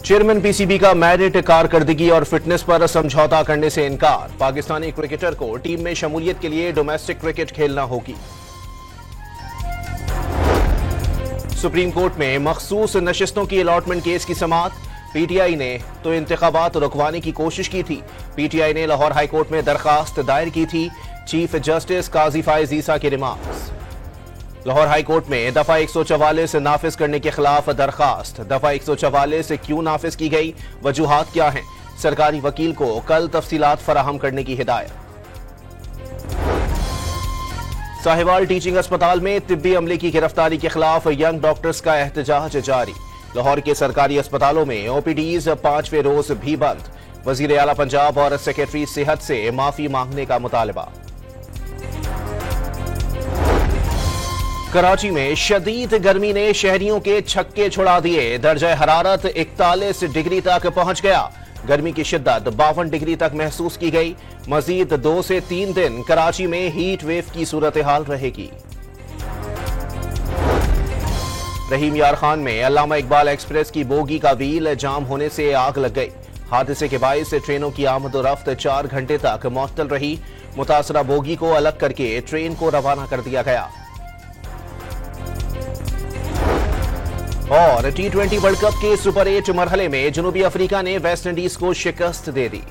Chairman PCB का merit, कारकर्दगी और फिटनेस पर समझौता करने से इनकार। पाकिस्तानी क्रिकेटर को टीम में शमूलियत के लिए डोमेस्टिक क्रिकेट खेलना होगी। सुप्रीम कोर्ट में मखसूस नशिस्तों की अलॉटमेंट केस की समाअत। पीटीआई ने तो इंतखाबात रुकवाने की कोशिश की थी। पीटीआई ने लाहौर हाई कोर्ट में दरखास्त दायर की थी। चीफ जस्टिस काजी फायज ईसा के रिमार्क्स। लाहौर हाई कोर्ट में दफा 144 नाफिज करने के खिलाफ दरखास्त। दफा 144 क्यों नाफिज की गई, वजूहात क्या हैं? सरकारी वकील को कल तफसीलात फराहम करने की हिदायत। साहिवाल टीचिंग अस्पताल में तिब्बी अमले की गिरफ्तारी के खिलाफ यंग डॉक्टर्स का एहतजाज जारी। लाहौर के सरकारी अस्पतालों में ओपीडीज 5वें रोज भी बंद। वजीर आला पंजाब और सेक्रेटरी सेहत से माफी मांगने का मुतालबा। कराची में शदीद गर्मी ने शहरियों के छक्के छुड़ा दिए। दर्जा हरारत 41 डिग्री तक पहुंच गया। गर्मी की शिद्दत 52 डिग्री तक महसूस की गई। मजीद 2 से 3 दिन कराची में हीट वेव की सूरत हाल रहेगी। रहीम यार खान में अल्लामा इकबाल एक्सप्रेस की बोगी का व्हील जाम होने से आग लग गई। हादसे के बायस ट्रेनों की आमद-ओ-रफ्त 4 घंटे तक मुअत्तल रही। मुतासरा बोगी को अलग करके ट्रेन को रवाना कर दिया गया। और T20 वर्ल्ड कप के सुपर 8 मरहले में जनूबी अफ्रीका ने वेस्ट इंडीज को शिकस्त दे दी।